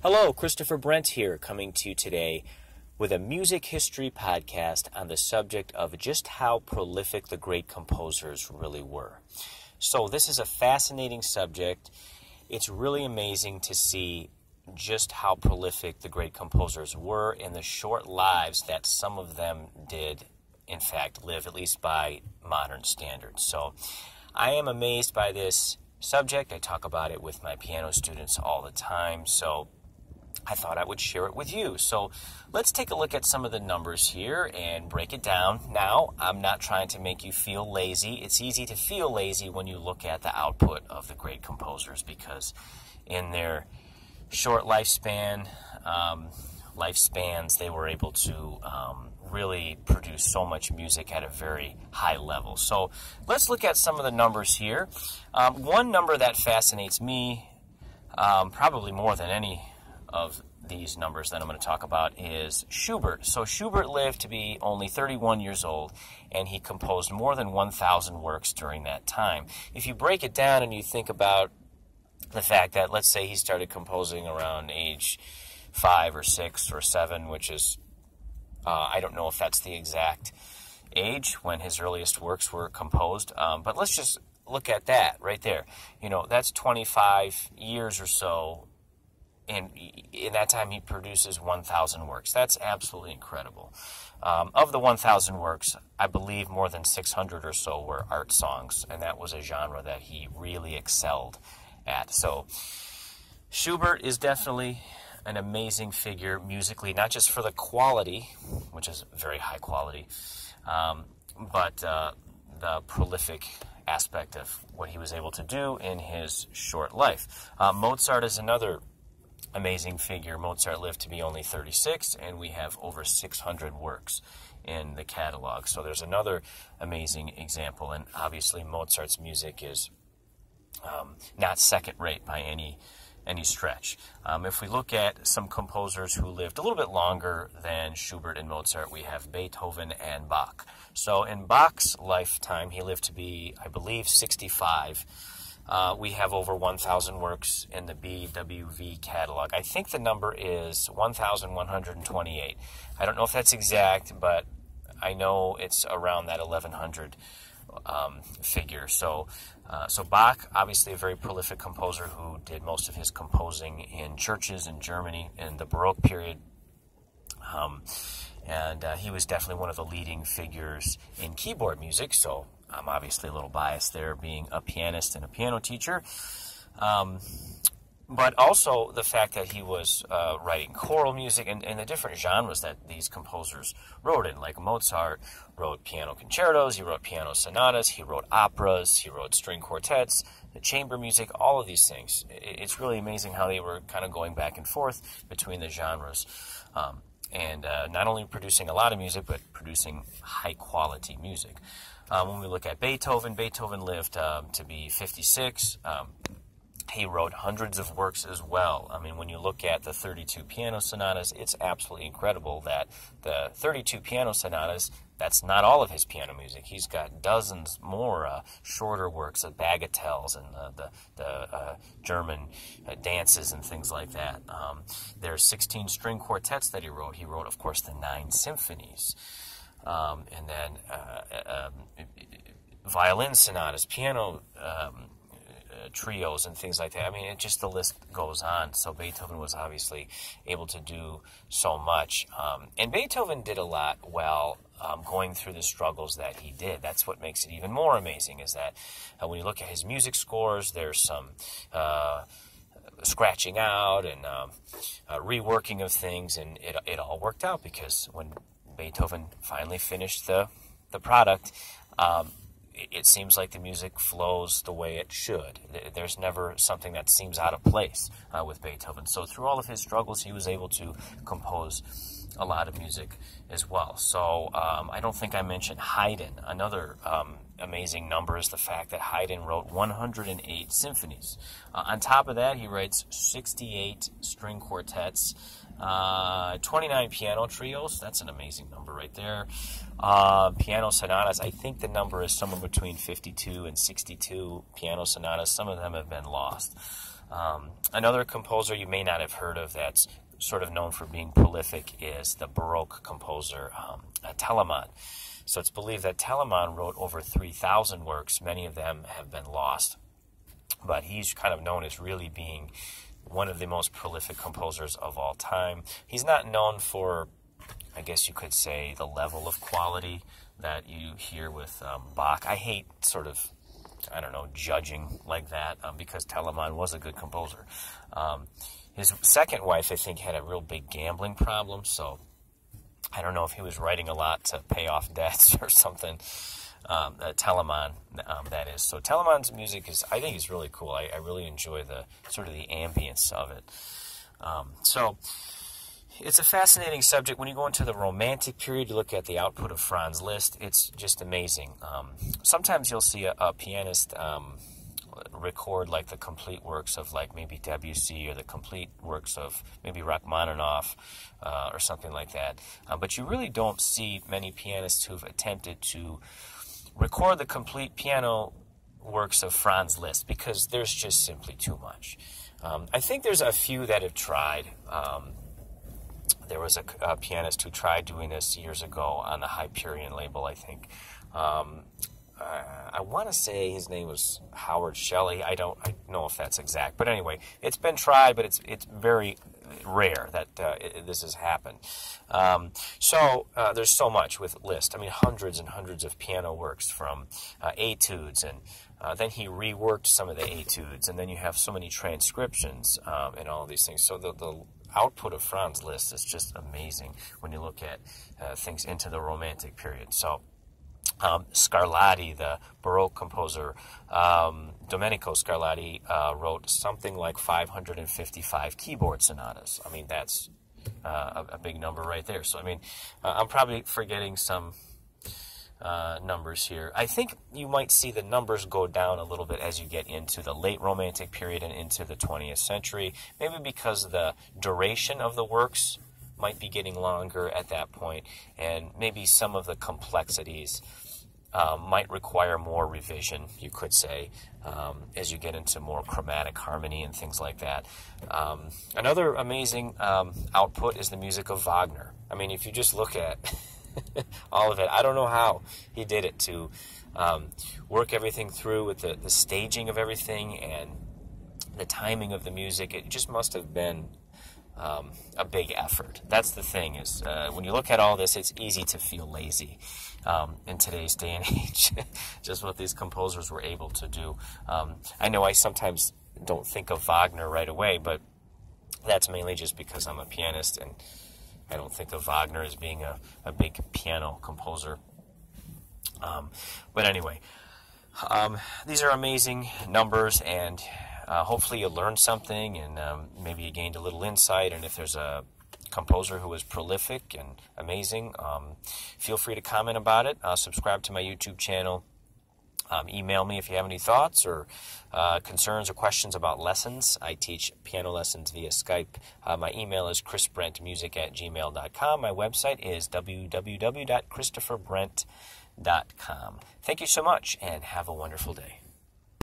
Hello, Christopher Brent here, coming to you today with a music history podcast on the subject of just how prolific the great composers really were. So this is a fascinating subject. It's really amazing to see just how prolific the great composers were in the short lives that some of them did, in fact, live, at least by modern standards. So I am amazed by this subject. I talk about it with my piano students all the time, so I thought I would share it with you. So let's take a look at some of the numbers here and break it down. Now, I'm not trying to make you feel lazy. It's easy to feel lazy when you look at the output of the great composers because in their short lifespans, they were able to really produce so much music at a very high level. So let's look at some of the numbers here. One number that fascinates me, probably more than any of these numbers that I'm going to talk about, is Schubert. So Schubert lived to be only 31 years old, and he composed more than 1,000 works during that time. If you break it down and you think about the fact that, let's say he started composing around age 5 or 6 or 7, which is, I don't know if that's the exact age when his earliest works were composed, but let's just look at that right there. You know, that's 25 years or so. And in that time, he produces 1,000 works. That's absolutely incredible. Of the 1,000 works, I believe more than 600 or so were art songs, and that was a genre that he really excelled at. So Schubert is definitely an amazing figure musically, not just for the quality, which is very high quality, but the prolific aspect of what he was able to do in his short life. Mozart is another amazing figure. Mozart lived to be only 36, and we have over 600 works in the catalog. So there's another amazing example, and obviously Mozart's music is not second-rate by any stretch. If we look at some composers who lived a little bit longer than Schubert and Mozart, we have Beethoven and Bach. So in Bach's lifetime, he lived to be, I believe, 65. We have over 1,000 works in the BWV catalog. I think the number is 1,128. I don't know if that's exact, but I know it's around that 1,100 figure. So Bach, obviously a very prolific composer who did most of his composing in churches in Germany in the Baroque period. And he was definitely one of the leading figures in keyboard music, so I'm obviously a little biased there, being a pianist and a piano teacher. But also the fact that he was writing choral music and the different genres that these composers wrote in. Like Mozart wrote piano concertos, he wrote piano sonatas, he wrote operas, he wrote string quartets, the chamber music, all of these things. It's really amazing how they were kind of going back and forth between the genres. And not only producing a lot of music, but producing high-quality music. When we look at Beethoven, Beethoven lived to be 56. He wrote hundreds of works as well. I mean, when you look at the 32 piano sonatas, it's absolutely incredible that the 32 piano sonatas, that's not all of his piano music. He's got dozens more shorter works of bagatelles and the German dances and things like that. There's 16 string quartets that he wrote. He wrote, of course, the 9 symphonies. And then violin sonatas, piano trios, and things like that. I mean, the list goes on. So Beethoven was obviously able to do so much. And Beethoven did a lot while going through the struggles that he did. That's what makes it even more amazing, is that when you look at his music scores, there's some scratching out and reworking of things, and it all worked out because when Beethoven finally finished the product, it seems like the music flows the way it should. There's never something that seems out of place with Beethoven. So through all of his struggles, he was able to compose a lot of music as well. So I don't think I mentioned Haydn. Another amazing number is the fact that Haydn wrote 108 symphonies. On top of that, he writes 68 string quartets, 29 piano trios. That's an amazing number right there. Piano sonatas, I think the number is somewhere between 52 and 62 piano sonatas. Some of them have been lost. Another composer you may not have heard of that's sort of known for being prolific is the Baroque composer Telemann. So it's believed that Telemann wrote over 3,000 works. Many of them have been lost. But he's kind of known as really being one of the most prolific composers of all time. He's not known for, I guess you could say, the level of quality that you hear with Bach. I hate sort of, I don't know, judging like that because Telemann was a good composer. His second wife, I think, had a real big gambling problem, so I don't know if he was writing a lot to pay off debts or something. Telemann, that is. So Telemann's music I think is really cool. I really enjoy the sort of the ambience of it. So it's a fascinating subject. When you go into the Romantic period, you look at the output of Franz Liszt, it's just amazing. Sometimes you'll see a pianist record like the complete works of like maybe Debussy or the complete works of maybe Rachmaninoff or something like that. But you really don't see many pianists who've attempted to record the complete piano works of Franz Liszt because there's just simply too much. I think there's a few that have tried. There was a pianist who tried doing this years ago on the Hyperion label, I think. I want to say his name was Howard Shelley. I don't know if that's exact. But anyway, it's been tried, but it's very rare that this has happened. So there's so much with Liszt. I mean, hundreds and hundreds of piano works from etudes, and then he reworked some of the etudes, and then you have so many transcriptions and all of these things. So the output of Franz Liszt is just amazing when you look at things into the Romantic period. So Scarlatti, the Baroque composer, Domenico Scarlatti, wrote something like 555 keyboard sonatas. I mean, that's a big number right there. So, I mean, I'm probably forgetting some numbers here. I think you might see the numbers go down a little bit as you get into the late Romantic period and into the 20th century, maybe because the duration of the works might be getting longer at that point, and maybe some of the complexities might require more revision, you could say, as you get into more chromatic harmony and things like that. Another amazing output is the music of Wagner. I mean, if you just look at all of it, I don't know how he did it to work everything through with the staging of everything and the timing of the music. It just must have been a big effort. That's the thing, is when you look at all this, it's easy to feel lazy in today's day and age, just what these composers were able to do. I know I sometimes don't think of Wagner right away, but that's mainly just because I'm a pianist, and I don't think of Wagner as being a big piano composer. But anyway, these are amazing numbers, and hopefully you learned something, and maybe you gained a little insight. And if there's a composer who is prolific and amazing, feel free to comment about it. Subscribe to my YouTube channel. Email me if you have any thoughts or concerns or questions about lessons. I teach piano lessons via Skype. My email is chrisbrentmusic@gmail.com. My website is www.christopherbrent.com. Thank you so much, and have a wonderful day.